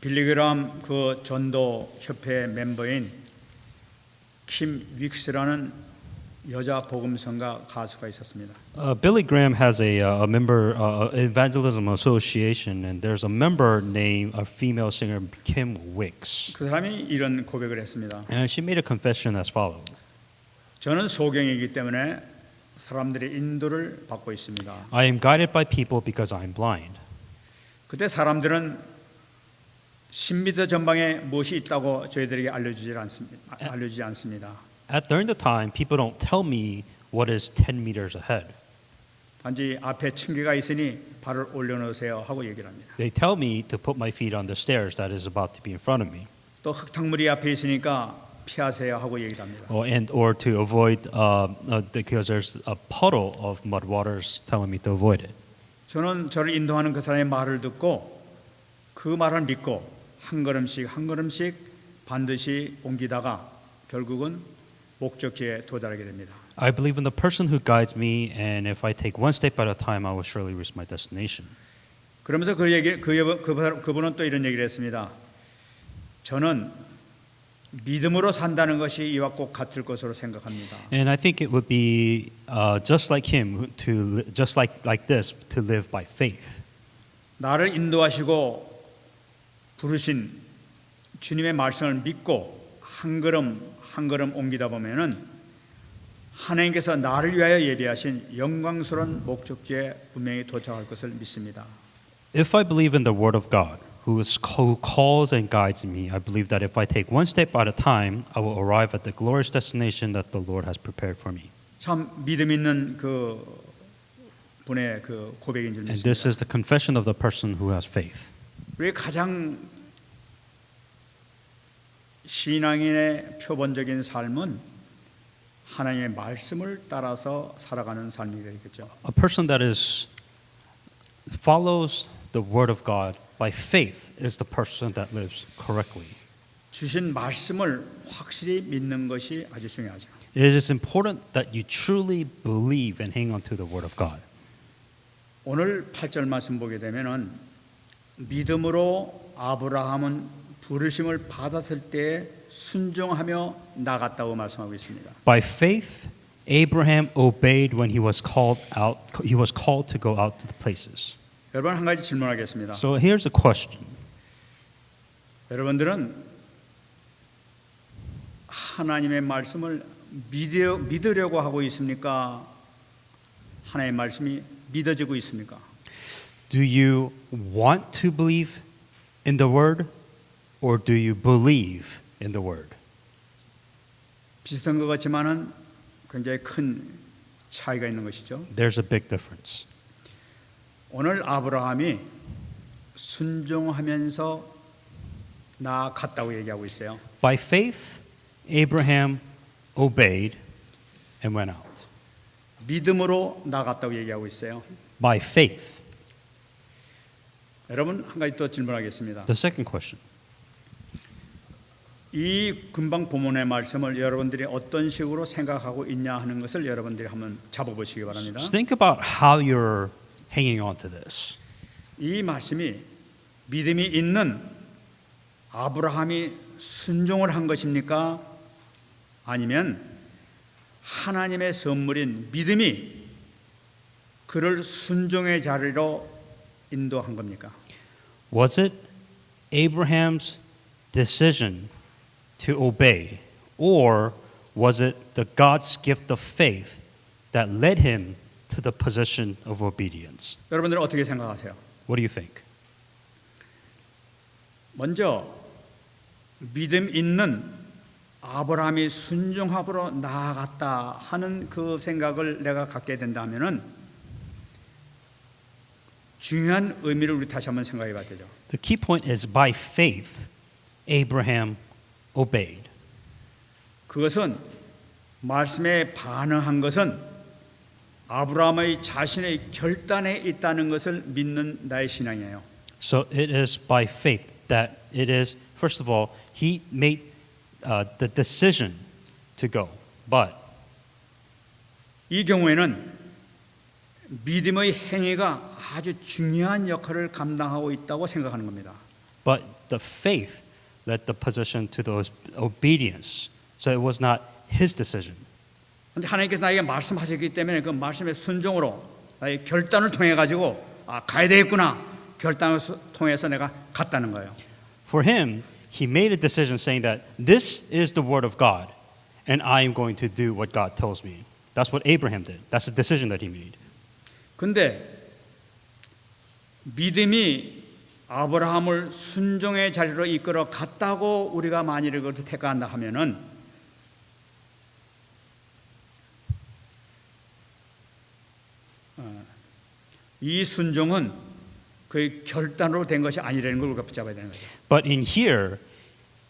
빌리그람 그 전도 협회 멤버인 킴 윅스라는 여자 복음성가 가수가 있었습니다. Billy Graham has a member evangelism association, and there's a member named a female singer Kim Wicks, 그 사람이 이런 고백을 했습니다. and she made a confession as follows. 저는 소경이기 때문에 사람들의 인도를 받고 있습니다. I am guided by people because I am blind. 그때 사람들은 10m 전방에 무엇이 있다고 저희들에게 알려주지 않습니다. During the time, people don't tell me what is 10 meters ahead. 단지 앞에 층계가 있으니 발을 올려놓으세요 하고 얘기를 합니다. They tell me to put my feet on the stairs that is about to be in front of me, 또 흙탕물이 앞에 있으니까 피하세요 하고 얘기를 합니다. or to avoid because there's a puddle of mud waters telling me to avoid it. 저는 저를 인도하는 그 사람의 말을 듣고 그 말을 믿고 한 걸음씩 한 걸음씩 반드시 옮기다가 결국은 목적지에 도달하게 됩니다. I believe in the person who guides me, and if I take one step at a time, I will surely reach my destination. 그러면서 그분은 또 이런 얘기를 했습니다. 저는 믿음으로 산다는 것이 이와 꼭 같을 것으로 생각합니다. And I think it would be just like him, just like this, to live by faith. 나를 인도하시고 부르신 주님의 말씀을 믿고 한 걸음 한 걸음 옮기다 보면은 하나님께서 나를 위하여 예비하신 영광스러운 목적지에 분명히 도착할 것을 믿습니다. If I believe in the Word of God, who calls and guides me, I believe that if I take one step at a time, I will arrive at the glorious destination that the Lord has prepared for me. 참 믿음 있는 그 분의 그 고백인 줄 And this 믿습니다. is the confession of the person who has faith. 우리 가장 신앙인의 표본적인 삶은 하나님의 말씀을 따라서 살아가는 삶이 되겠죠. A person that follows the Word of God by faith is the person that lives correctly. 주신 말씀을 확실히 믿는 것이 아주 중요하죠. It is important that you truly believe and hang on to the Word of God. 오늘 8절 말씀 보게 되면은 믿음으로 아브라함은 부르심을 받았을 때 순종하며 나갔다고 말씀하고 있습니다. By faith, Abraham obeyed when he was called out. He was called to go out to the places. 여러분 한 가지 질문하겠습니다. So here's a question: 여러분들은 하나님의 말씀을 믿으려고 하고 있습니까? 하나님의 말씀이 믿어지고 있습니까? Do you want to believe in the Word, or do you believe in the Word? 비슷한 것 같지만은 굉장히 큰 차이가 있는 것이죠. There's a big difference. 오늘 아브라함이 순종하면서 나아갔다고 얘기하고 있어요. By faith, Abraham obeyed and went out. 믿음으로 나아갔다고 얘기하고 있어요. By faith. 여러분 한 가지 또 질문하겠습니다. The second question: 이 금방 본문의 말씀을 여러분들이 어떤 식으로 생각하고 있냐 하는 것을 여러분들이 한번 잡아보시기 바랍니다. Think about how you're hanging on to this. 이 말씀이 믿음이 있는 아브라함이 순종을 한 것입니까? 아니면 하나님의 선물인 믿음이 그를 순종의 자리로 인도한 겁니까? Was it Abraham's decision to obey, or was it the God's gift of faith that led him to the position of obedience? 여러분들은 어떻게 생각하세요? What do you think? 먼저 믿음 있는 아브라함이 순종함으로 나아갔다 하는 그 생각을 내가 갖게 된다면은 중요한 의미를 우리 다시 한번 생각해 봐야 되죠. The key point is by faith, Abraham obeyed. 그것은 말씀에 반응한 것은 아브라함의 자신의 결단에 있다는 것을 믿는 나의 신앙이에요. So it is by faith that it is, first of all, he made the decision to go. But 이 경우에는 믿음의 행위가 아주 중요한 역할을 감당하고 있다고 생각하는 겁니다. But the faith led the position to the obedience. So it was not his decision. 근데 하나님께서 나에게 말씀하셨기 때문에 그 말씀의 순종으로 나의 결단을 통해 가지고 가야 되겠구나. 결단을 통해서 내가 갔다는 거예요. For him, he made a decision saying that this is the word of God, and I am going to do what God tells me. That's what Abraham did. That's the decision that he made. 근데 믿음이 아브라함을 순종의 자리로 이끌어 갔다고 우리가 만일 이걸 택한다 하면은 이 순종은 그 결단으로 된 것이 아니라는 걸 우리가 붙잡아야 되는 거죠. But in here,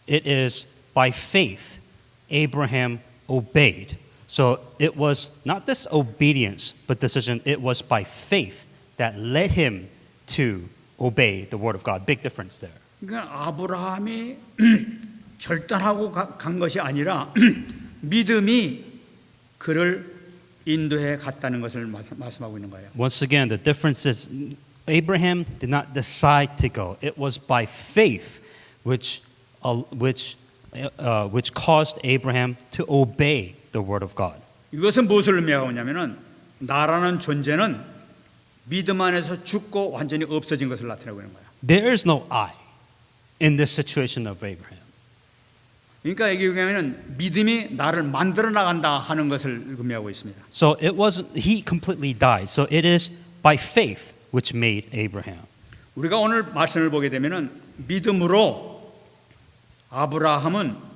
it is by faith Abraham obeyed. So it was not this obedience, but decision. It was by faith that led him to obey the word of God. Big difference there. 그러니까 아브라함이 결단하고 간 것이 아니라 믿음이 그를 인도해 갔다는 것을 말씀하고 있는 거예요. Once again, the difference is Abraham did not decide to go. It was by faith which caused Abraham to obey the word of God. 이것은 무엇을 의미하고 있냐면은 나라는 존재는 믿음 안에서 죽고 완전히 없어진 것을 나타내고 있는 거예요. There is no I in this situation of Abraham. 그러니까 여기 보면은 믿음이 나를 만들어 나간다 하는 것을 의미하고 있습니다. So it wasn't he completely died. So it is by faith which made Abraham. 우리가 오늘 말씀을 보게 되면은 믿음으로 아브라함은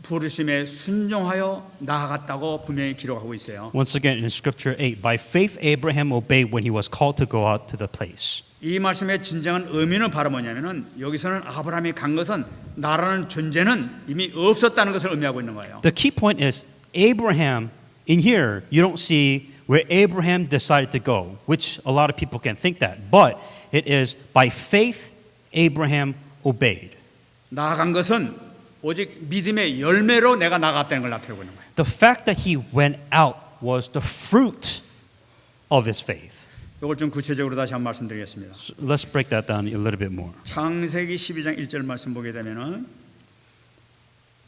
부르심에 순종하여 나아갔다고 분명히 기록하고 있어요. Once again in scripture 8, by faith Abraham obeyed when he was called to go out to the place. 이 말씀의 진정한 의미는 바로 뭐냐면은 여기서는 아브라함이 간 것은 나라는 존재는 이미 없었다는 것을 의미하고 있는 거예요. The key point is Abraham in here you don't see where Abraham decided to go, which a lot of people can think that. But it is by faith Abraham obeyed. 나아간 것은 오직 믿음의 열매로 내가 나갔다는 걸 나타내고 있는 거예요. The fact that he went out was the fruit of his faith. 이걸 좀 구체적으로 다시 한번 말씀드리겠습니다. So let's break that down a little bit more. 창세기 12장 1절 말씀 보게 되면은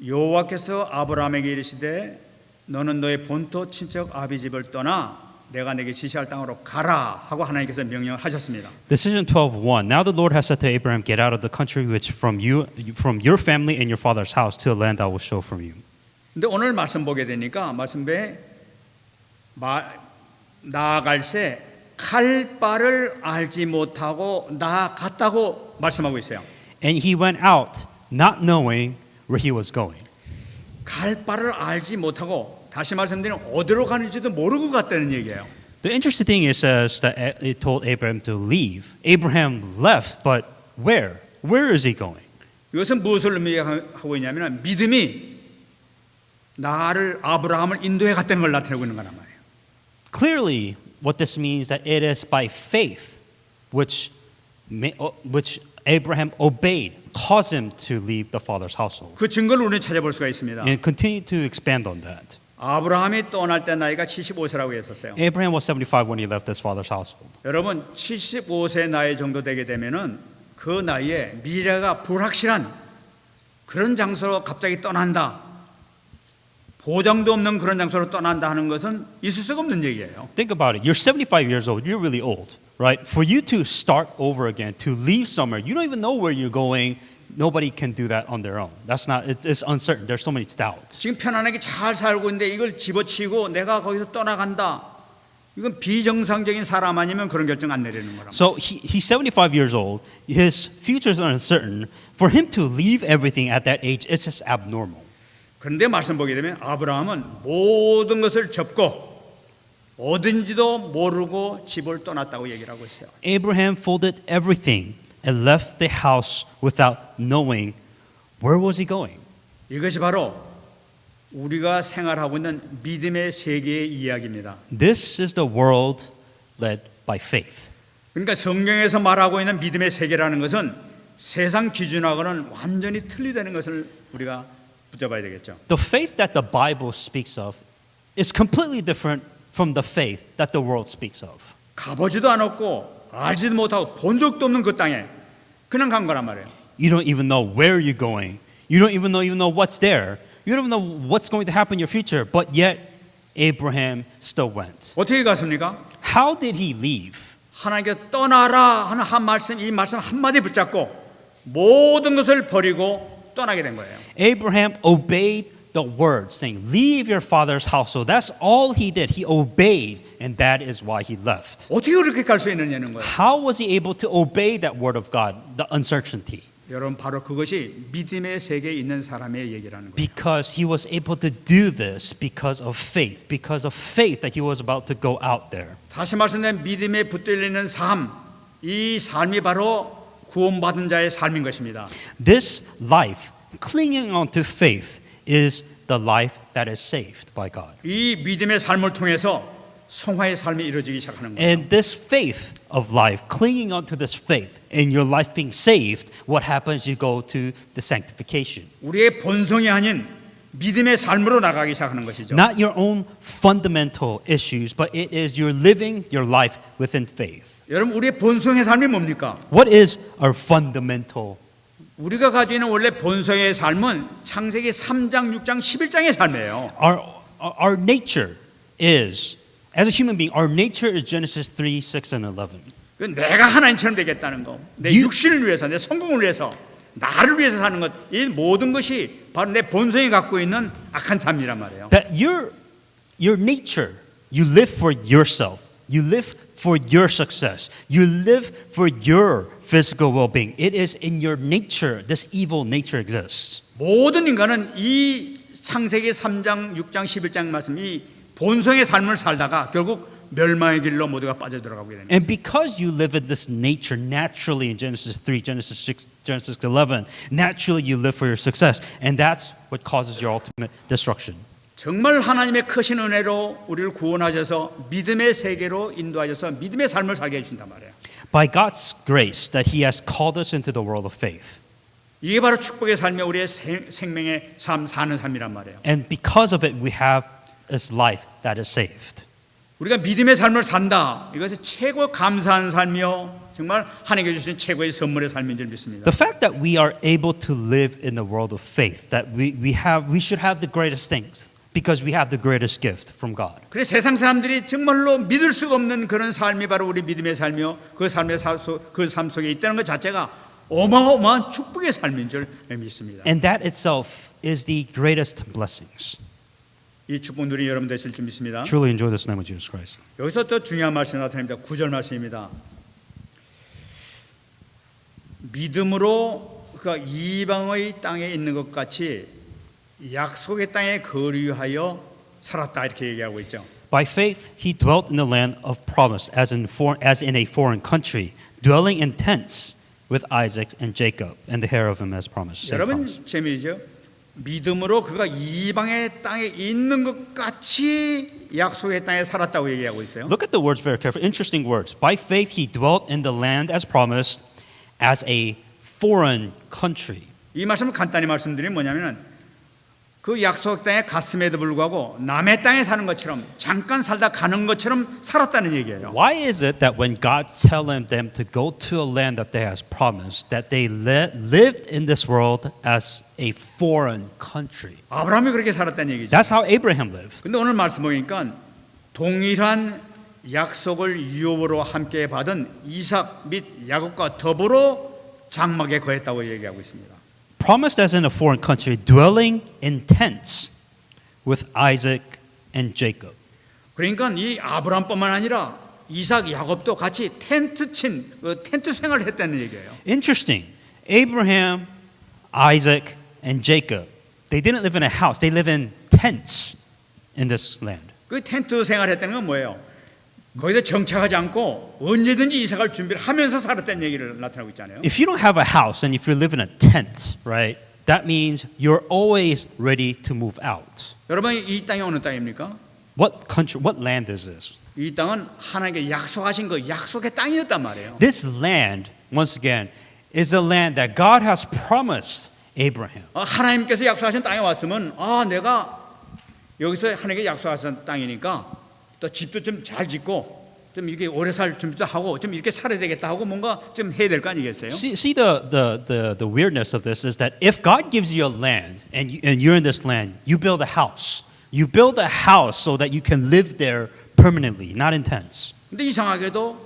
여호와께서 아브라함에게 이르시되 너는 너의 본토 친척 아비 집을 떠나 내가 내게 지시할 땅으로 가라 하고 하나님께서 명령을 하셨습니다. Decision 12:1. Now the Lord has said to Abraham, get out of the country which from your family and your father's house to a land I will show from you. 근데 오늘 말씀 보게 되니까 말씀에 나아갈새 칼바를 알지 못하고 나아갔다고 말씀하고 있어요. And he went out not knowing where he was going. 칼바를 알지 못하고 다시 말씀드리면 어디로 가는지도 모르고 갔다는 얘기예요. The interesting thing is says that it told Abraham to leave. Abraham left, but where? Where is he going? 이것은 무엇을 의미하고 있냐면 믿음이 나를 아브라함을 인도해 갔다는 걸 나타내고 있는 거란 말이에요. Clearly, what this means that it is by faith which Abraham obeyed, caused him to leave the father's household. 그 증거를 우리는 찾아볼 수가 있습니다. And continue to expand on that. 아브라함이 떠날 때 나이가 75세라고 했었어요. Abraham was 75 when he left his father's household. 여러분 75세 나이 정도 되게 되면은 그 나이에 미래가 불확실한 그런 장소로 갑자기 떠난다. 보장도 없는 그런 장소로 떠난다 하는 것은 있을 수가 없는 얘기예요. Think about it. You're 75 years old. You're really old, right? For you to start over again, to leave somewhere, you don't even know where you're going. Nobody can do that on their own. That's not. It's uncertain. There's so many doubts. 지금 편안하게 잘 살고 있는데 이걸 집어치고 내가 거기서 떠나간다. 이건 비정상적인 사람 아니면 그런 결정 안 내리는 거란 말이에요. So he's 75 years old. His future is uncertain. For him to leave everything at that age, it's just abnormal. 그런데 말씀 보게 되면 아브라함은 모든 것을 접고 어딘지도 모르고 집을 떠났다고 얘기를 하고 있어요. Abraham folded everything and left the house without knowing where was he going. 이것이 바로 우리가 생활하고 있는 믿음의 세계의 이야기입니다. This is the world led by faith. 그러니까 성경에서 말하고 있는 믿음의 세계라는 것은 세상 기준하고는 완전히 틀리다는 것을 우리가 붙잡아야 되겠죠. The faith that the Bible speaks of is completely different from the faith that the world speaks of. 가보지도 않았고 알지도 못하고 본 적도 없는 그 땅에 그냥 간 거란 말이에요. You don't even know where you're going. You don't even know what's there. You don't even know what's going to happen in your future. But yet, Abraham still went. 어떻게 갔습니까? How did he leave? 하나님께서 떠나라 하는 한 말씀, 이 말씀 한마디 붙잡고 모든 것을 버리고 떠나게 된 거예요. Abraham obeyed the word, saying, leave your father's house. So that's all he did. He obeyed, and that is why he left. 어떻게 그렇게 갈 수 있느냐는 거예요. How was he able to obey that word of God, the uncertainty? 여러분 바로 그것이 믿음의 세계에 있는 사람의 얘기라는 거예요. Because he was able to do this because of faith that he was about to go out there. 다시 말씀드리면 믿음에 붙들리는 삶, 이 삶이 바로 구원받은 자의 삶인 것입니다. This life, clinging on to faith, is the life that is saved by God. 이 믿음의 삶을 통해서 성화의 삶이 이루어지기 시작하는 거예요. And this faith of life, clinging on to this faith, in your life being saved, what happens? You go to the sanctification. 우리의 본성이 아닌 믿음의 삶으로 나가기 시작하는 것이죠. Not your own fundamental issues, but it is you're living your life within faith. 여러분 우리의 본성의 삶이 뭡니까? What is our fundamental? 우리가 가지고 있는 원래 본성의 삶은 창세기 3장, 6장, 11장의 삶이에요. Our nature is, as a human being, our nature is Genesis 3, 6, and 11. 내가 하나님처럼 되겠다는 거, 내 육신을 위해서, 내 성공을 위해서, 나를 위해서 사는 것, 이 모든 것이 바로 내 본성이 갖고 있는 악한 삶이란 말이에요. That your nature, you live for yourself. You live for your success. You live for your physical well-being. It is in your nature. This evil nature exists. 모든 인간은 이 창세기 3장, 6장, 11장 말씀 이 본성의 삶을 살다가 결국 멸망의 길로 모두가 빠져들어가게 됩니다. And because you live in this nature naturally in Genesis 3, Genesis 6, Genesis 11, naturally you live for your success. And that's what causes your ultimate destruction. 정말 하나님의 크신 은혜로 우리를 구원하셔서 믿음의 세계로 인도하셔서 믿음의 삶을 살게 해주신단 말이에요. By God's grace that He has called us into the world of faith. 이게 바로 축복의 삶이 우리의 생명의 삶 사는 삶이란 말이에요. And because of it we have this life that is saved. 우리가 믿음의 삶을 산다. 이것이 최고 감사한 삶이요. 정말 하나님께 주신 최고의 선물의 삶인 줄 믿습니다. The fact that we are able to live in the world of faith, that we should have the greatest things because we have the greatest gift from God. 그래서 세상 사람들이 정말로 믿을 수가 없는 그런 삶이 바로 우리 믿음의 삶이요. 그 삶의 그 삶 속에 있다는 것 자체가 어마어마한 축복의 삶인 줄 믿습니다. And that itself is the greatest blessings. 이 축복 누린 여러분 되실 줄 믿습니다. Truly enjoy this name of Jesus Christ. 여기서 또 중요한 말씀이 나타납니다. 9절 말씀입니다. 믿음으로 그 이방의 땅에 있는 것 같이 약속의 땅에 거류하여 살았다 이렇게 얘기하고 있죠. By faith he dwelt in the land of promise as in a foreign country, dwelling in tents with Isaac and Jacob and the heir of him as promised. 여러분 재미있죠? 믿음으로 그가 이방의 땅에 있는 것 같이 약속의 땅에 살았다고 얘기하고 있어요. Look at the words very carefully. Interesting words. By faith he dwelt in the land as promised as a foreign country. 이 말씀을 간단히 말씀드리면 뭐냐면은 그 약속 땅에 갔음에도 불구하고 남의 땅에 사는 것처럼 잠깐 살다 가는 것처럼 살았다는 얘기예요. Why is it that when God telling them to go to a land that they has promised, that they lived in this world as a foreign country? 아브라함이 그렇게 살았다는 얘기죠. That's how Abraham lived. 근데 오늘 말씀 보니까 동일한 약속을 유업으로 함께 받은 이삭 및 야곱과 더불어 장막에 거했다고 얘기하고 있습니다. Promised as in a foreign country, dwelling in tents with Isaac and Jacob. 그러니까 이 아브라함뿐만 아니라 이삭, 야곱도 같이 텐트 생활을 했다는 얘기예요. Interesting. Abraham, Isaac, and Jacob, they didn't live in a house. They live in tents in this land. 그 텐트 생활했다는 건 뭐예요? 거기서 정착하지 않고 언제든지 이사갈 준비를 하면서 살았다는 얘기를 나타나고 있잖아요. If you don't have a house and if you live in a tent, right, that means you're always ready to move out. 여러분 이 땅이 어느 땅입니까? What country, what land is this? 이 땅은 하나님께 약속하신 그 약속의 땅이었단 말이에요. This land, once again, is a land that God has promised Abraham. 하나님께서 약속하신 땅에 왔으면 내가 여기서 하나님께 약속하신 땅이니까 또 집도 좀 잘 짓고 좀 이렇게 오래 살 준비도 하고 좀 이렇게 살아야 되겠다 하고 뭔가 좀 해야 될 거 아니겠어요? See the weirdness of this is that if God gives you a land and you're in this land, you build a house. You build a house so that you can live there permanently, not in tents. 근데 이상하게도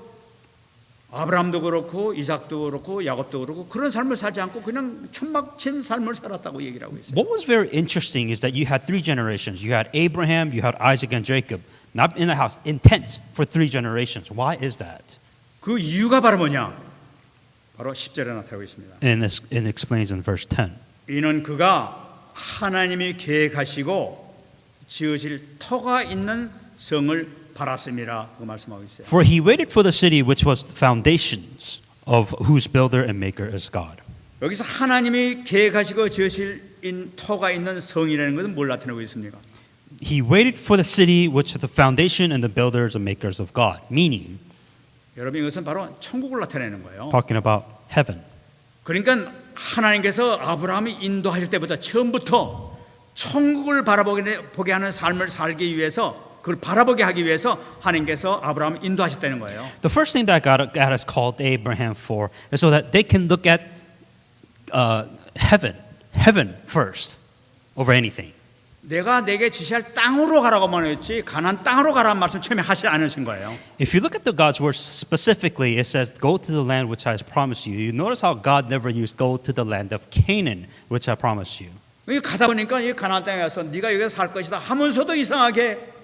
아브라함도 그렇고 이삭도 그렇고 야곱도 그렇고 그런 삶을 살지 않고 그냥 천막친 삶을 살았다고 얘기를 하고 있어요. What was very interesting is that you had three generations. You had Abraham, you had Isaac, and Jacob. Not in a house, in tents for three generations. Why is that? 그 이유가 바로 뭐냐? 바로 10절에 나타나고 있습니다. And it explains in verse 10. 이는 그가 하나님이 계획하시고 지으실 터가 있는 성을 바랐음이라 그 말씀하고 있어요. For he waited for the city which was the foundations of whose builder and maker is God. 여기서 하나님이 계획하시고 지으실 터가 있는 성이라는 것은 뭘 나타내고 있습니까? He waited for the city which is the foundation and the builders and makers of God. Meaning, 여러분 이것은 바로 천국을 나타내는 거예요. talking about heaven. 그러니까 하나님께서 아브라함이 인도하실 때부터 처음부터 천국을 바라보게 하는 삶을 살기 위해서 그걸 바라보게 하기 위해서 하나님께서 아브라함을 인도하셨다는 거예요. The first thing that God has called Abraham for is so that they can look at heaven first over anything. 내가 내게 지시할 땅으로 가라고만 했지 가나안 땅으로 가라는 말씀 처음에 하지 않으신 거예요. If you look at the God's words specifically, it says, "Go to the land which I have promised you." You notice how God never used "Go to the land of Canaan, which I promised you." 여기 가다 보니까 이 가나안 땅에 가서 네가 여기서 살 것이다 하면서도 이상하게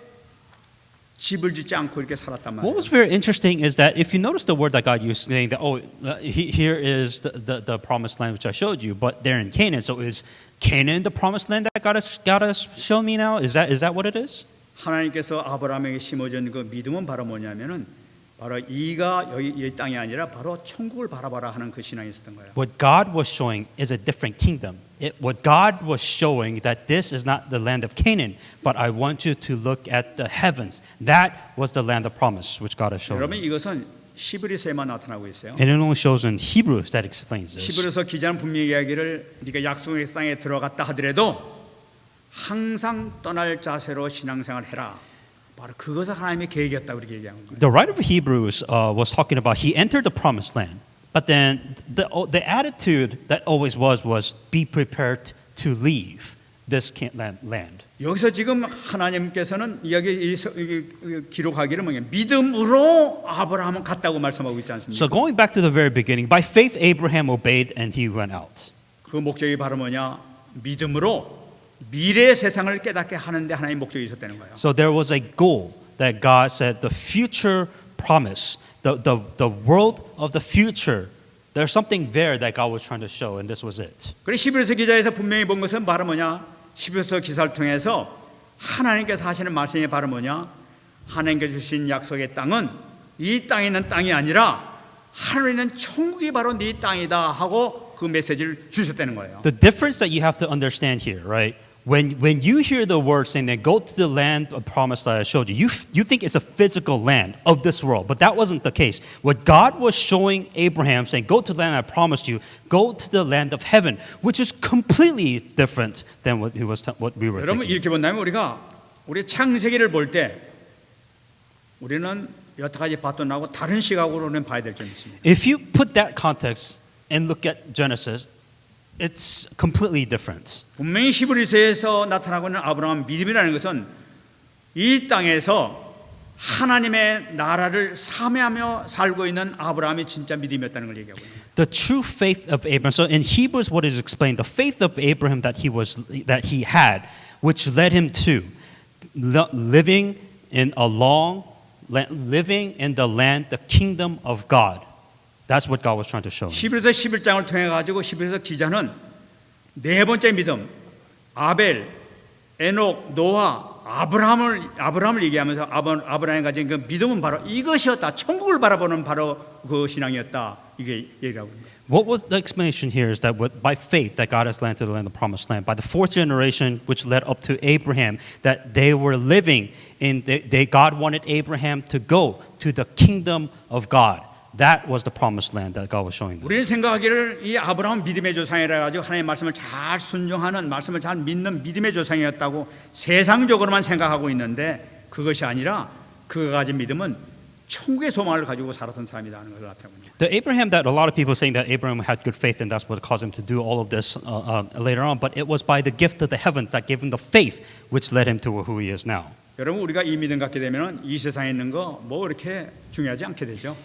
집을 짓지 않고 이렇게 살았단 What 말이에요. was very interesting is that if you notice the word that God used, saying that, here is the promised land which I showed you, but they're in Canaan. So is Canaan the promised land that God has shown me now? Is that what it is? 하나님께서 아브라함에게 심어준 그 믿음은 바로 뭐냐면은 바로 이가 여기 이 땅이 아니라 바로 천국을 바라봐라 하는 그 신앙이 있었던 거예요. What God was showing is a different kingdom. What God was showing that this is not the land of Canaan, but I want you to look at the heavens. That was the land of promise which God has shown. 여러분 이것은 히브리서에만 나타나고 있어요. And it only shows in Hebrews that explains this. 히브리서 기자는 분명히 이야기를 네가 약속의 땅에 들어갔다 하더라도 항상 떠날 자세로 신앙생활을 해라. 바로 그것을 하나님의 계획이었다고 그렇게 얘기하는 거예요. The writer of Hebrews was talking about he entered the promised land, but then the attitude that always was be prepared to leave this land. 여기서 지금 하나님께서는 여기 기록하기를 뭐냐 믿음으로 아브라함은 갔다고 말씀하고 있지 않습니까? So going back to the very beginning, by faith Abraham obeyed and he went out. 그 목적이 바로 뭐냐 믿음으로 미래의 세상을 깨닫게 하는데 하나님의 목적이 있었다는 거예요. So there was a goal that God said the future promise, the world of the future. There's something there that God was trying to show, and this was it. 그래서 히브리서 기자에서 분명히 본 것은 바로 뭐냐 히브리서 기사를 통해서 하나님께서 하시는 말씀이 바로 뭐냐 하나님께 주신 약속의 땅은 이 땅에 있는 땅이 아니라 하늘에 있는 천국이 바로 네 땅이다 하고 그 메시지를 주셨다는 거예요. The difference that you have to understand here, right? When you hear the word saying that go to the land of promise that I showed you, you think it's a physical land of this world, but that wasn't the case. What God was showing Abraham, saying, go to the land I promised you, go to the land of heaven, which is completely different than what we were 여러분 thinking. 이렇게 본다면 우리 창세기를 볼 때 우리는 여태까지 봤던 하고 다른 시각으로는 봐야 될 점이 있습니다. If you put that context and look at Genesis, it's completely different. 분명히 히브리서에서 나타나고 있는 아브라함 믿음이라는 것은 이 땅에서 하나님의 나라를 사매하며 살고 있는 아브라함이 진짜 믿음이었다는 걸 얘기하고 있습니다. The true faith of Abraham. So in Hebrews, what is explained, the faith of Abraham that he had, which led him to living in the land, the kingdom of God. That's what God was trying to show him. 히브리서 11장을 통해 가지고 히브리서 기자는 네 번째 믿음 아벨, 에녹, 노아, 아브라함을 얘기하면서 아브라함이 가진 그 믿음은 바로 이것이었다. 천국을 바라보는 바로 그 신앙이었다. 이게 얘기하고 있는 거예요. What was the explanation here is that by faith that God has landed the land, the promised land, by the fourth generation which led up to Abraham, that they were living in, God wanted Abraham to go to the kingdom of God. That was the promised land that God was showing them. 우리는 생각하기를 이 아브라함 믿음의 조상이라 가지고 하나님의 말씀을 잘 순종하는 말씀을 잘 믿는 믿음의 조상이었다고 세상적으로만 생각하고 있는데 그것이 아니라 그가 가진 믿음은 천국의 소망을 가지고 살았던 사람이라는 것을 나타냅니다. The Abraham that a lot of people are saying that Abraham had good faith and that's what caused him to do all of this later on, but it was by the gift of the heavens that gave him the faith which led him to who he is now. 여러분 우리가 이 믿음 갖게 되면은 이 세상에 있는 거 뭐 이렇게 중요하지 않게 되죠.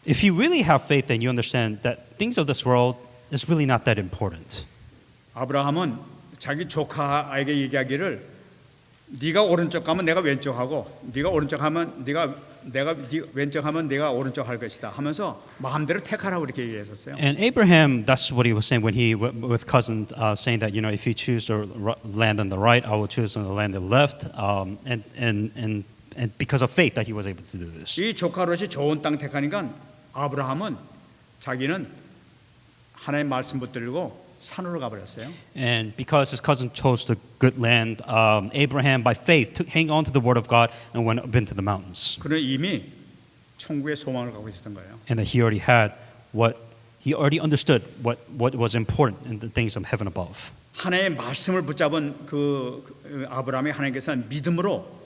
If you really have faith, then you understand that things of this world is really not that important. 아브라함은 자기 조카에게 얘기하기를 네가 오른쪽 가면 내가 왼쪽 하고 네가 오른쪽 하면 네가 왼쪽 하면 내가 오른쪽 할 것이다 하면서 마음대로 택하라고 이렇게 얘기했었어요. And Abraham, that's what he was saying when he with cousin saying that if you choose to land on the right, I will choose to land on the left, and because of faith that he was able to do this. 이 조카 롯이 좋은 땅 택하니까 아브라함은 자기는 하나님 말씀 붙들고 산으로 가버렸어요. And because his cousin chose the good land, Abraham by faith hang on to the word of God and went up into the mountains. 그는 이미 천국의 소망을 갖고 있었던 거예요. And that he already understood what was important in the things of heaven above. 하나님의 말씀을 붙잡은 그 아브라함이 하나님께서 믿음으로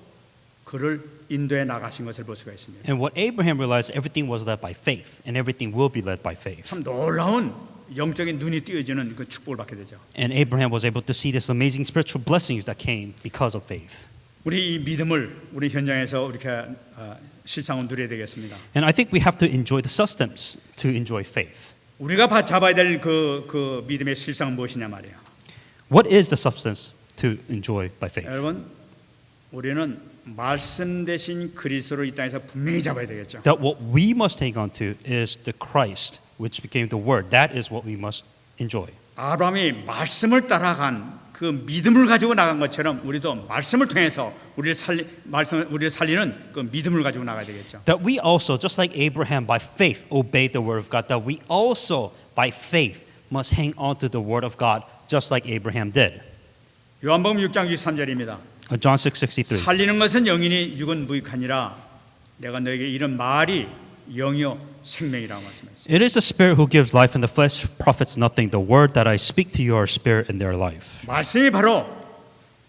그를 인도에 나가신 것을 볼 수가 있습니다. And what Abraham realized, everything was led by faith, and everything will be led by faith. 참 놀라운 영적인 눈이 띄어지는 그 축복을 받게 되죠. And Abraham was able to see this amazing spiritual blessings that came because of faith. 우리 이 믿음을 우리 현장에서 이렇게 실상을 누려야 되겠습니다. And I think we have to enjoy the substance to enjoy faith. 우리가 잡아야 될 그 믿음의 실상은 무엇이냐 말이에요. What is the substance to enjoy by faith? 여러분, 우리는 말씀 대신 그리스도를 이 땅에서 분명히 잡아야 되겠죠. That what we must hang on to is the Christ, which became the Word. That is what we must enjoy. 아브라함이 말씀을 따라간 그 믿음을 가지고 나간 것처럼 우리도 말씀을 통해서 우리를 살리는 그 믿음을 가지고 나가야 되겠죠. That we also, just like Abraham by faith obeyed the Word of God, that we also by faith must hang on to the Word of God, just like Abraham did. 요한복음 6장 23절입니다. John 6:63. 살리는 것은 영이니 육은 무익하니라. 내가 너에게 이런 말이 영이요 생명이라고 말씀했어요. It is the Spirit who gives life, and the flesh profits nothing. The word that I speak to you are spirit and their life. 말씀이 바로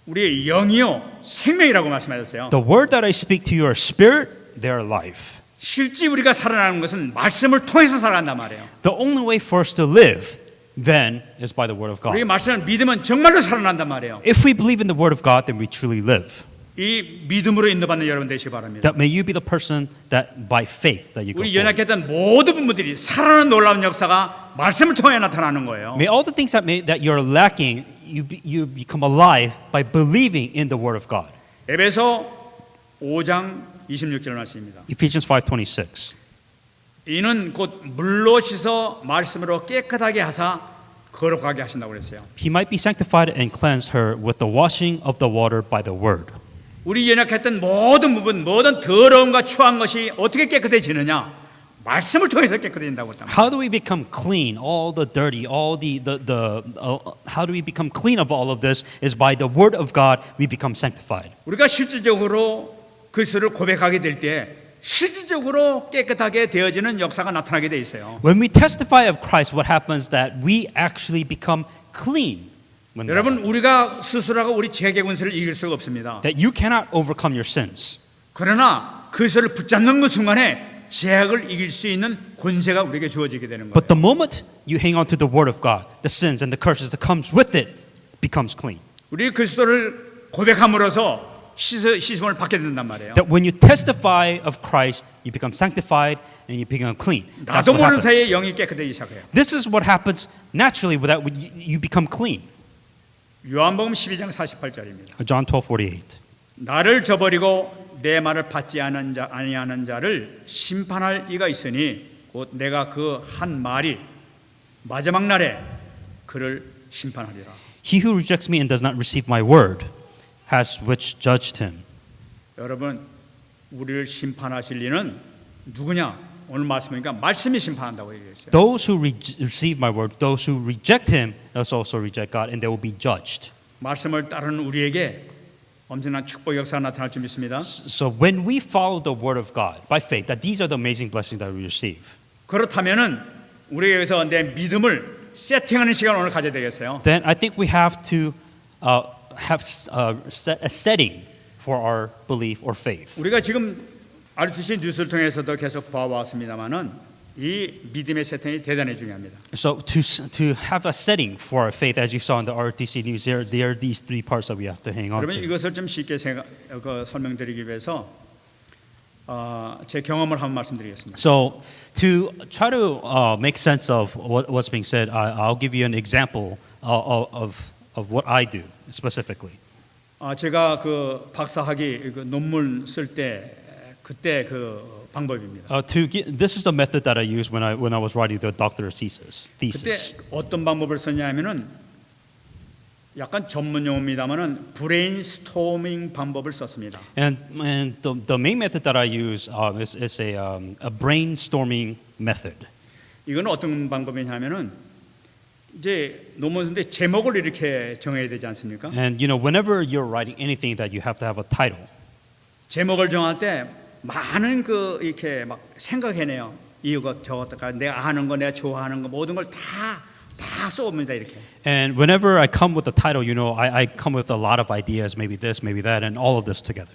우리의 영이요 생명이라고 말씀하셨어요. The word that I speak to you are spirit, their life. 실제 우리가 살아나는 것은 말씀을 통해서 살아간단 말이에요. The only way for us to live then is by the word of 우리 God. 말씀을 믿으면 정말로 살아난단 말이에요. If we believe in the word of God, then we truly live. 이 믿음으로 인도받는 여러분 되시기 바랍니다. That may you be the person that by faith that you go 우리 forward. 연약했던 모든 부분들이 살아나는 놀라운 역사가 말씀을 통해 나타나는 거예요. May all the things that you're lacking, you become alive by believing in the word of God. 에베소 5장 26절 말씀입니다. Ephesians 5:26. 이는 곧 물로 씻어 말씀으로 깨끗하게 하사 거룩하게 하신다고 그랬어요. He might be sanctified and cleansed her with the washing of the water by the word. 우리 연약했던 모든 부분, 모든 더러움과 추한 것이 어떻게 깨끗해지느냐? 말씀을 통해서 깨끗해진다고 했다. How do we become clean? All the dirty, all how do we become clean of all of this? Is by the word of God we become sanctified. 우리가 실질적으로 그리스도를 고백하게 될 때 실질적으로 깨끗하게 되어지는 역사가 나타나게 돼 있어요. When we testify of Christ, what happens that we actually become clean. When 여러분 우리가 스스로가 우리 죄의 권세를 이길 수가 없습니다. that you cannot overcome your sins. 그러나 그리스도를 붙잡는 그 순간에 죄악을 이길 수 있는 권세가 우리에게 주어지게 되는 거예요. But the moment you hang on to the word of God, the sins and the curses that comes with it becomes clean. 우리 그리스도를 고백함으로써 씻음을 받게 된단 말이에요. That when you testify of Christ, you become sanctified and you become clean. That's 나도 what 모르는 happens. 사이에 영이 깨끗해지기 시작해요. This is what happens naturally that you become clean. 요한복음 12장 48절입니다. John 12:48. 나를 저버리고 내 말을 받지 아니하는 자를 심판할 이가 있으니 곧 내가 그 한 말이 마지막 날에 그를 심판하리라. He who rejects me and does not receive my word has which judged him. 여러분 우리를 심판하실 이는 누구냐? 오늘 말씀이니까 말씀이 심판한다고 얘기했어요. Those who receive my word, those who reject him, those also reject God, and they will be judged. 말씀을 따르는 우리에게 엄청난 축복 역사가 나타날 줄 믿습니다. So when we follow the word of God by faith, that these are the amazing blessings that we receive. 그렇다면은 우리에게서 내 믿음을 세팅하는 시간을 오늘 가져야 되겠어요. Then I think we have to set a setting for our belief or faith. 우리가 지금 RTC 뉴스를 통해서도 계속 봐왔습니다만은 이 믿음의 세팅이 대단히 중요합니다. So to have a setting for our faith, as you saw in the RTC news, there are these three parts that we have to hang on 그러면 to. 이것을 좀 쉽게 설명드리기 위해서 제 경험을 한번 말씀드리겠습니다. So to try to make sense of what's being said, I'll give you an example of what I do specifically. 제가 그 박사학위 그 논문 쓸 때 그때 그 방법입니다. This is the method that I used when I was writing the doctoral thesis. 그때 어떤 방법을 썼냐면은 약간 전문 용어입니다만은 브레인스토밍 방법을 썼습니다. And the main method that I use is a brainstorming method. 이거는 어떤 방법이냐면은 이제 논문 쓰는데 제목을 이렇게 정해야 되지 않습니까? And whenever you're writing anything, that you have to have a title. 제목을 정할 때 많은 그 이렇게 막 생각해내요. 이거 저것가 내가 아는 거, 내가 좋아하는 거 모든 걸 다 써옵니다 이렇게. And whenever I come with a title, I come with a lot of ideas, maybe this, maybe that, and all of this together.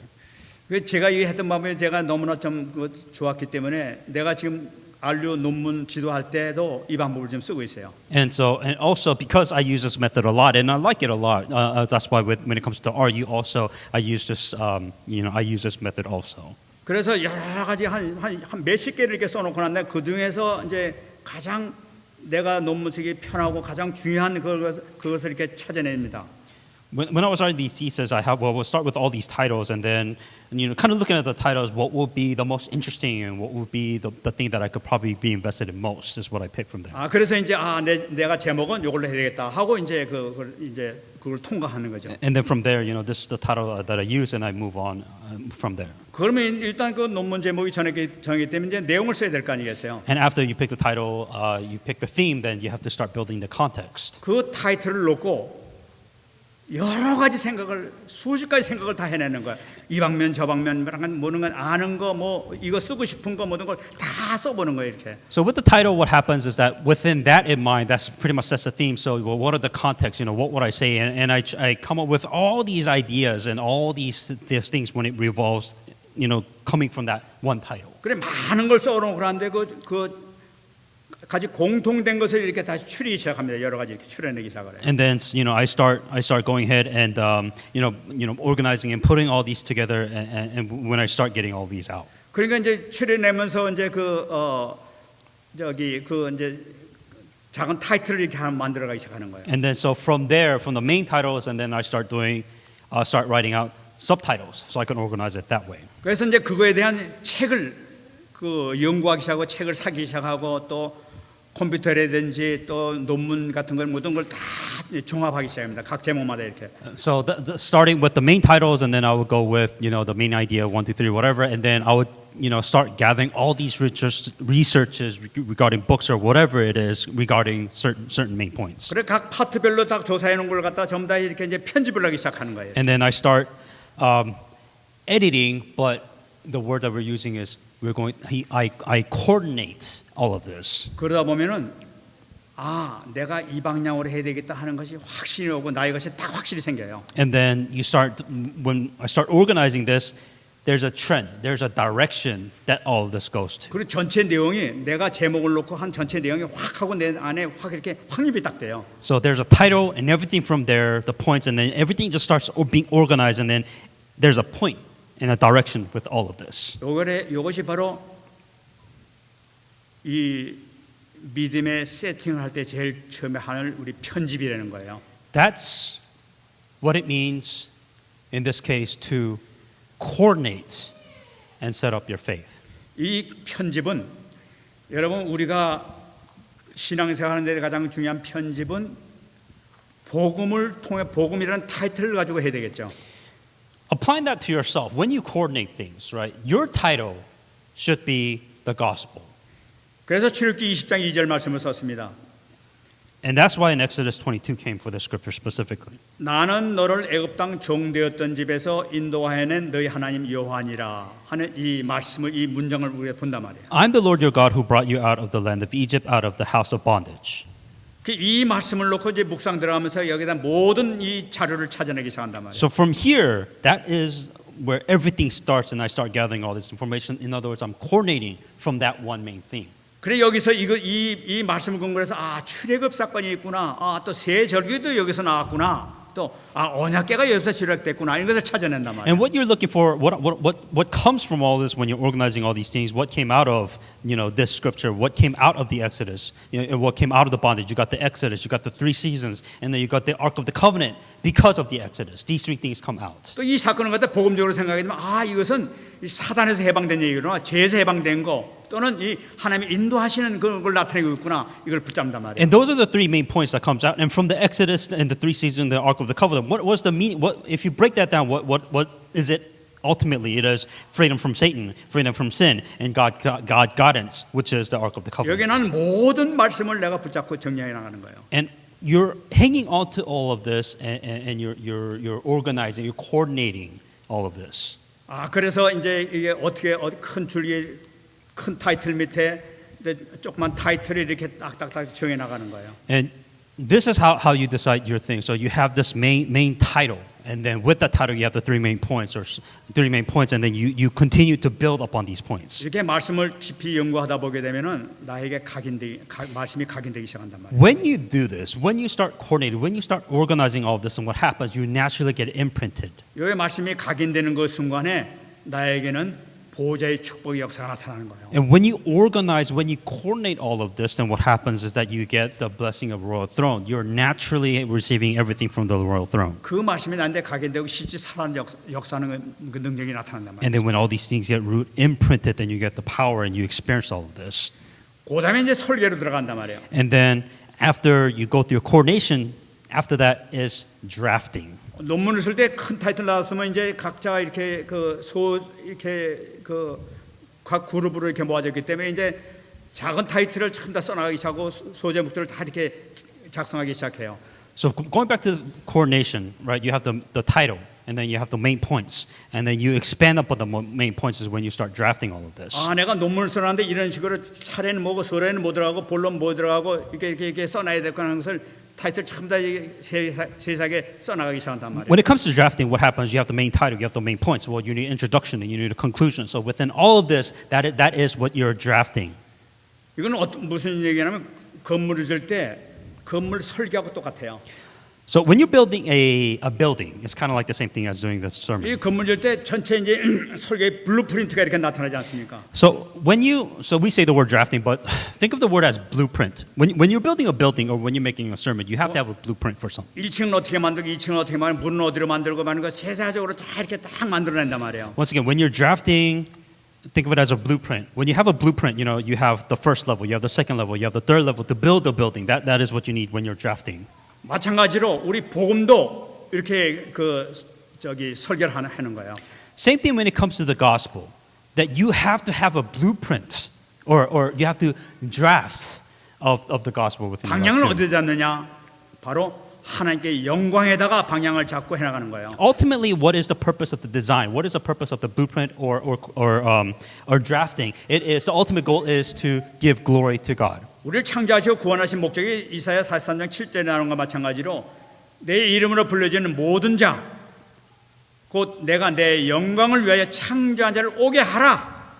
그 제가 이 했던 방법이 제가 너무나 좀 좋았기 때문에 내가 지금 안류 논문 지도할 때도 이 방법을 좀 쓰고 있어요. And also because I use this method a lot, and I like it a lot. That's why when it comes to RU, also I use this. I use this method also. 그래서 여러 가지 한 몇십 개를 이렇게 써놓고 났는데 그 중에서 이제 가장 내가 논문 쓰기 편하고 가장 중요한 그것을 이렇게 찾아냅니다. When I was writing these theses, we'll start with all these titles, and then kind of looking at the titles, what would be the most interesting and what would be the thing that I could probably be invested in most is what I picked from there. 그래서 이제 내가 제목은 이걸로 해야 되겠다 하고 이제 그걸 통과하는 거죠. And then from there, this is the title that I use, and I move on from there. 그러면 일단 그 논문 제목이 정하기 때문에 이제 내용을 써야 될 거 아니겠어요? And after you pick the title, you pick the theme, then you have to start building the context. 그 타이틀을 놓고 여러 가지 생각을 수십 가지 생각을 다 해내는 거야. 이 방면 저 방면 모든 건 아는 거 뭐 이거 쓰고 싶은 거 모든 걸 다 써보는 거예요 이렇게. So with the title, what happens is that within that in mind, that's pretty much sets the theme. So what are the contexts? What would I say? And I come up with all these ideas and all these things when it revolves, coming from that one title. 그래 많은 걸 써놓고 그러는데 그 가지 공통된 것을 이렇게 다시 추리기 시작합니다. 여러 가지 이렇게 추려내기 시작을 해요. And then I start going ahead and organizing and putting all these together. And when I start getting all these out. 그러니까 이제 추려내면서 이제 이제 작은 타이틀을 이렇게 만들어가기 시작하는 거예요. And then so from there, from the main titles, and then I start writing out subtitles, so I can organize it that way. 그래서 이제 그거에 대한 책을 연구하기 시작하고 책을 사기 시작하고 또 컴퓨터라든지 또 논문 같은 걸 모든 걸 다 종합하기 시작합니다. 각 제목마다 이렇게. So starting with the main titles, and then I would go with the main idea 1, 2, 3, whatever, and then I would start gathering all these researches regarding books or whatever it is regarding certain main points. 그래 각 파트별로 딱 조사해 놓은 걸 갖다 전부 다 이렇게 이제 편집을 하기 시작하는 거예요. And then I start editing, but the word that we're using is I coordinate all of this. 그러다 보면은 내가 이 방향으로 해야 되겠다 하는 것이 확실히 오고 나의 것이 딱 확실히 생겨요. And then when I start organizing this, there's a trend, there's a direction that all of this goes to. 그리고 전체 내용이 내가 제목을 놓고 한 전체 내용이 확 하고 내 안에 확 이렇게 확립이 딱 돼요. So there's a title and everything from there, the points, and then everything just starts being organized, and then there's a point and a direction with all of this. 이것이 바로 이 믿음의 세팅을 할 때 제일 처음에 하는 우리 편집이라는 거예요. That's what it means in this case to coordinate and set up your faith. 이 편집은 여러분 우리가 신앙생활하는 데 가장 중요한 편집은 복음을 통해 복음이라는 타이틀을 가지고 해야 되겠죠. Applying that to yourself, when you coordinate things, right? Your title should be the gospel. 그래서 출애굽기 20장 2절 말씀을 썼습니다. And that's why in Exodus 22 came for this scripture specifically. 나는 너를 애굽 땅 종되었던 집에서 인도하여낸 너희 하나님 여호와니라 하는 이 말씀을 이 문장을 우리가 본단 말이에요. I'm the Lord your God who brought you out of the land of Egypt, out of the house of bondage. 이 말씀을 놓고 이제 묵상 들어가면서 여기다 모든 이 자료를 찾아내기 시작한단 말이에요. So from here, that is where everything starts and I start gathering all this information. In other words, I'm coordinating from that one main theme. 그래 여기서 이 말씀을 공부해서 출애굽 사건이 있구나. 또 새 절기도 여기서 나왔구나. 또 언약궤가 여기서 시작됐구나. 이런 것을 찾아낸단 말이에요. And what you're looking for, what comes from all this when you're organizing all these things, what came out of this scripture, what came out of the Exodus, and what came out of the bondage. You got the Exodus, you got the 3 seasons, and then you got the Ark of the Covenant because of the Exodus. These 3 things come out. 또 이 사건을 갖다 복음적으로 생각하게 되면 이것은 이 사단에서 해방된 얘기구나, 죄에서 해방된 거, 또는 이 하나님이 인도하시는 그걸 나타내고 있구나. 이걸 붙잡는단 말이에요. And those are the 3 main points that comes out. And from the Exodus and the 3 seasons, the Ark of the Covenant, what was the meaning? What if you break that down? What is it? Ultimately, it is freedom from Satan, freedom from sin, and God guidance, which is the Ark of the Covenant. 여기는 모든 말씀을 내가 붙잡고 정리해 나가는 거예요. And you're hanging on to all of this, and you're organizing, you're coordinating all of this. 그래서 이제 이게 어떻게 큰 줄기 큰 타이틀 밑에 조그만 타이틀을 이렇게 딱딱딱 정해 나가는 거예요. And this is how you decide your thing. So you have this main title, and then with that title you have the 3 main points, and then you continue to build upon these points. 이렇게 말씀을 깊이 연구하다 보게 되면은 나에게 말씀이 각인되기 시작한단 말이에요. When you do this, when you start coordinating, when you start organizing all of this, and what happens, you naturally get imprinted. 이 말씀이 각인되는 그 순간에 나에게는 보좌의 축복의 역사가 나타나는 거예요. And when you organize, when you coordinate all of this, then what happens is that you get the blessing of royal throne. You're naturally receiving everything from the royal throne. 그 말씀이 나한테 각인되고 실제 살아난 역사하는 그 능력이 나타난단 말이에요. And then when all these things get imprinted, then you get the power and you experience all of this. 그다음에 이제 설계로 들어간단 말이에요. And then after you go through coordination, after that is drafting. 논문을 쓸 때 큰 타이틀 나왔으면 이제 각자가 이렇게 각 그룹으로 이렇게 모아졌기 때문에 이제 작은 타이틀을 전부 다 써나가기 시작하고 소제목들을 다 이렇게 작성하기 시작해요. So going back to coordination, right? You have the title, and then you have the main points, and then you expand upon the main points is when you start drafting all of this. 내가 논문을 써놨는데 이런 식으로 차례는 뭐고 서론에는 뭐 들어가고 본론 뭐 들어가고 이렇게 써놔야 될 거라는 것을 타이틀 전부 다 세세하게 써나가기 시작한단 말이에요. When it comes to drafting, what happens? You have the main title, you have the main points. Well, you need introduction and you need a conclusion. So within all of this, that is what you're drafting. 이건 무슨 얘기냐면 건물을 질 때 건물 설계하고 똑같아요. So when you're building a building, it's kind of like the same thing as doing this sermon. 이 건물 질 때 전체 이제 설계의 블루프린트가 이렇게 나타나지 않습니까? So we say the word drafting, but think of the word as blueprint. When you're building a building or when you're making a sermon, you have to have a blueprint for something. 1층은 어떻게 만들고 2층은 어떻게 만들고 문은 어디로 만들고 하는 거 세세적으로 잘 이렇게 딱 만들어낸단 말이에요. Once again, when you're drafting, think of it as a blueprint. When you have a blueprint, you have the first level, you have the second level, you have the third level to build a building. That is what you need when you're drafting. 마찬가지로 우리 복음도 이렇게 설계를 하는 거예요. Same thing when it comes to the gospel, that you have to have a blueprint or you have to draft of the gospel within your 방향을 life. 어디에 잡느냐? 바로 하나님께 영광에다가 방향을 잡고 해나가는 거예요. Ultimately, what is the purpose of the design? What is the purpose of the blueprint or drafting? It is the ultimate goal is to give glory to God. 우리를 창조하시고 구원하신 목적이 이사야 43장 7절에 나오는 것과 마찬가지로 내 이름으로 불려지는 모든 자 곧 내가 내 영광을 위하여 창조한 자를 오게 하라.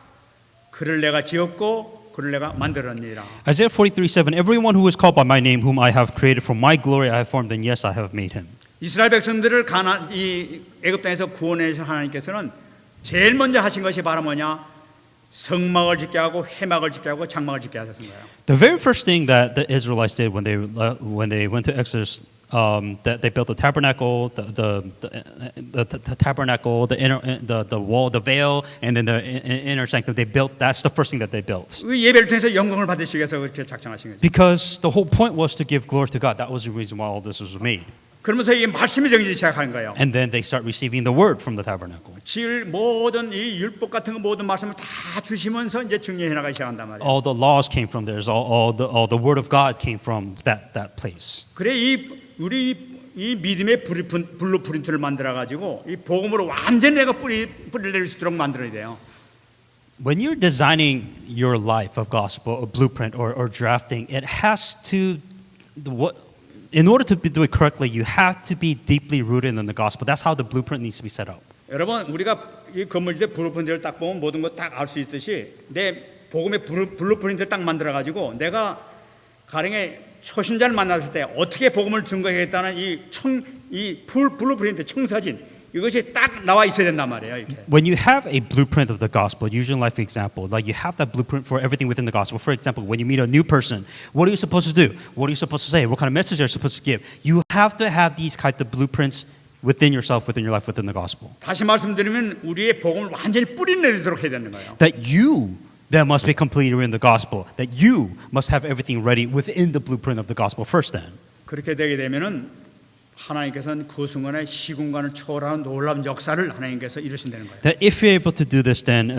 그를 내가 지었고 그를 내가 만들었느니라. Isaiah 43:7 Everyone who is called by my name whom I have created from my glory I have formed and yes I have made him. 이스라엘 백성들을 이 애굽 땅에서 구원해 주신 하나님께서는 제일 먼저 하신 것이 바로 뭐냐? 성막을 짓게 하고 회막을 짓게 하고 장막을 짓게 하셨던 거예요. The very first thing that the Israelites did when they went to Exodus, that they built the tabernacle, the tabernacle, the wall, the veil, and then the inner sanctum. They built. That's the first thing that they built. 예배를 통해서 영광을 받으시기 위해서 그렇게 작정하신 거죠. Because the whole point was to give glory to God. That was the reason why all this was made. 그러면서 이 말씀이 정해지기 시작하는 거예요. And then they start receiving the word from the tabernacle. 지을 모든 이 율법 같은 거 모든 말씀을 다 주시면서 이제 정리해 나가기 시작한단 말이에요. All the laws came from there. All the word of God came from that place. 그래 우리 이 믿음의 블루프린트를 만들어 가지고 이 복음으로 완전히 내가 뿌리를 내릴 수 있도록 만들어야 돼요. When you're designing your life of gospel, a blueprint or drafting, it has to in order to do it correctly, you have to be deeply rooted in the gospel. That's how the blueprint needs to be set up. 여러분 우리가 이 건물지대 블루프린트를 딱 보면 모든 거 딱 알 수 있듯이 내 복음의 블루프린트를 딱 만들어 가지고 내가 가령에 초신자를 만났을 때 어떻게 복음을 증거하겠다는 이 블루프린트 청사진 이것이 딱 나와 있어야 된단 말이에요. 이렇게. When you have a blueprint of the gospel, using life example, like you have that blueprint for everything within the gospel. For example, when you meet a new person, what are you supposed to do? What are you supposed to say? What kind of message are you supposed to give? You have to have these kind of blueprints within yourself, within your life, within the gospel. 다시 말씀드리면 우리의 복음을 완전히 뿌리 내리도록 해야 되는 거예요. That you then must be completed in the gospel. That you must have everything ready within the blueprint of the gospel first then. 그렇게 되게 되면은 하나님께서는 그 순간에 시공간을 초월하는 놀라운 역사를 하나님께서 이루신다는 거예요. That if you're able to do this, then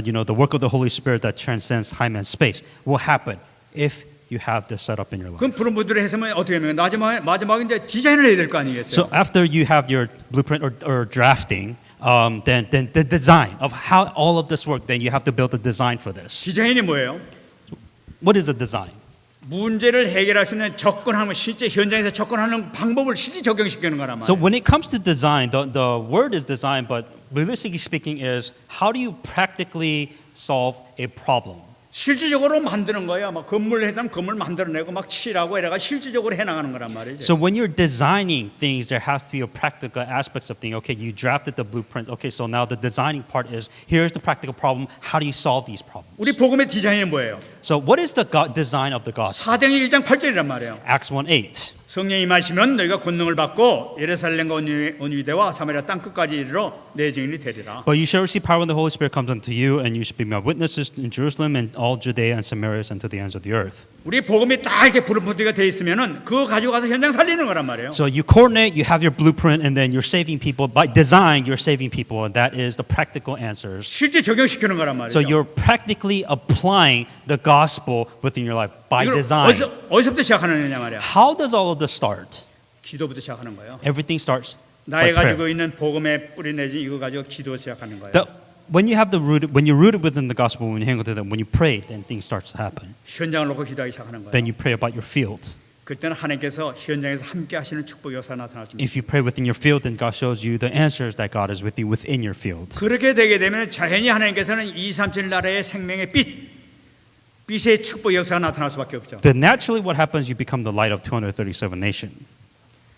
you know the work of the Holy Spirit that transcends time and space will happen if you have this set up in your life. 그럼 브루프린트를 했으면 어떻게 하면 마지막에 이제 디자인을 해야 될 거 아니겠어요? So after you have your blueprint or drafting, then the design of how all of this work, then you have to build a design for this. 디자인이 뭐예요? What is a design? 문제를 해결할 수 있는 접근하는 실제 현장에서 접근하는 방법을 실제 적용시키는 거란 So 말이에요. when it comes to design, the word is design, but realistically speaking is how do you practically solve a problem? 실질적으로 만드는 거야. 막 건물을 해다면 건물 만들어내고 막 칠하고 이래가 실질적으로 해나가는 거란 말이죠. So when you're designing things, there has to be a practical aspects of things. Okay, you drafted the blueprint. Okay, so now the designing part is here's the practical problem. How do you solve these problems? 우리 복음의 디자인은 뭐예요? So what is the design of the gospel? 사도행전 1장 8절이란 말이에요. Acts 1:8. 성령이 임하시면 너희가 권능을 받고 예루살렘과 온 유대와 사마리아 땅 끝까지 이르러 내 증인이 되리라. But you shall receive power when the Holy Spirit comes unto you, and you shall be my witnesses in Jerusalem and all Judea and Samaria and to the ends of the earth. 우리 복음이 딱 이렇게 블루프린트가 돼 있으면은 그거 가지고 가서 현장 살리는 거란 말이에요. So you coordinate, you have your blueprint, and then you're saving people. By design, you're saving people, and that is the practical answers. 실제 적용시키는 거란 말이죠. So you're practically applying the gospel within your life by 이걸 design. 어디서부터 시작하느냐 말이야. How does all of this start? 기도부터 시작하는 거예요. Everything starts 나의 by prayer. 가지고 있는 복음의 뿌리 내지 이거 가지고 기도 시작하는 거예요. When you're rooted within the gospel, when you hang on to them, when you pray, then things start to happen. 현장을 놓고 기도하기 시작하는 거예요. Then you pray about your field. 그때는 하나님께서 현장에서 함께 하시는 축복 역사가 나타날 줄 믿습니다. If you pray within your field, then God shows you the answers that God is with you within your field. 그렇게 되게 되면 자연히 하나님께서는 237 나라의 생명의 빛의 축복 역사가 나타날 수밖에 없죠. Then naturally what happens, you become the light of 237 nations.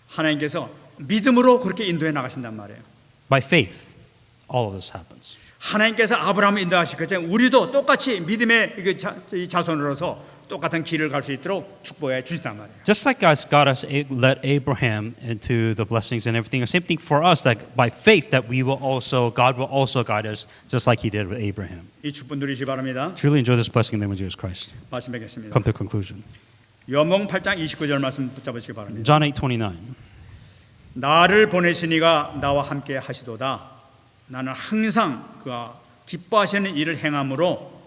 하나님께서 믿음으로 그렇게 인도해 나가신단 말이에요. By faith, all of this happens. 하나님께서 아브라함을 인도하실 것처럼 우리도 똑같이 믿음의 이 자손으로서 똑같은 길을 갈 수 있도록 축복해 주신단 말이에요. Just like God has led Abraham into the blessings and everything, the same thing for us, that by faith that God will also guide us, just like He did with Abraham. 이 축복 누리시 바랍니다. Truly enjoy this blessing in the name of Jesus Christ. 말씀 뵙겠습니다. Come to a conclusion. 요한복음 8장 29절 말씀 붙잡으시기 바랍니다. John 8:29. 나를 보내시니가 나와 함께 하시도다. 나는 항상 그가 기뻐하시는 일을 행함으로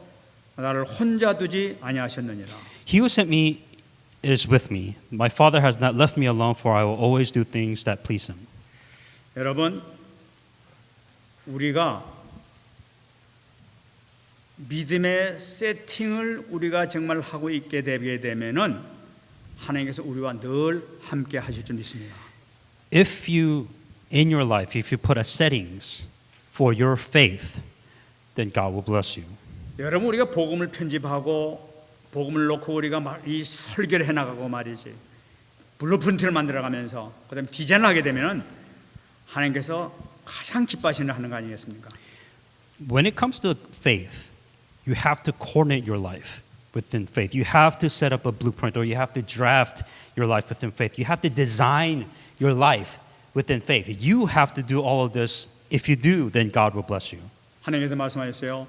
나를 혼자 두지 아니하셨느니라. He who sent me is with me. My Father has not left me alone, for I will always do things that please Him. 여러분, 우리가 믿음의 세팅을 우리가 정말 하고 있게 되게 되면은 하나님께서 우리와 늘 함께 하실 줄 믿습니다. If you, in your life, if you put a settings for your faith, then God will bless you. 여러분, 우리가 복음을 편집하고 복음을 놓고 우리가 이 설교를 해나가고 말이지 블루프린트를 만들어가면서 그다음 디자인을 하게 되면은 하나님께서 가장 기뻐하시는 하는 거 아니겠습니까? When it comes to faith, you have to coordinate your life within faith. You have to set up a blueprint, or you have to draft your life within faith. You have to design your life within faith. You have to do all of this. If you do, then God will bless you. 하나님께서 말씀하셨어요.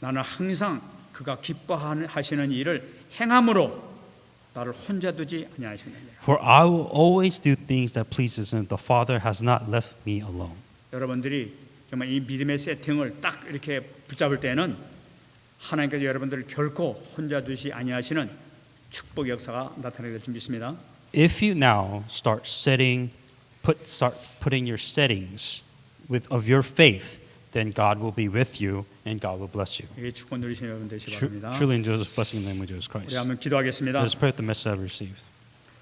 나는 항상 그가 기뻐하시는 일을 행함으로 나를 혼자 두지 아니하시느니라. For I will always do things that pleases Him. The Father has not left me alone. 여러분들이 정말 이 믿음의 세팅을 딱 이렇게 붙잡을 때는 하나님께서 여러분들을 결코 혼자 두지 아니하시는 축복 역사가 나타나게 될 줄 믿습니다. If you now start putting your settings of your faith, then God will be with you and God will bless you. 이 축복 누리시는 여러분 되시기 바랍니다. Truly enjoy this blessing in the name of Jesus 우리 Christ. 한번 기도하겠습니다. Let us pray with the message I received.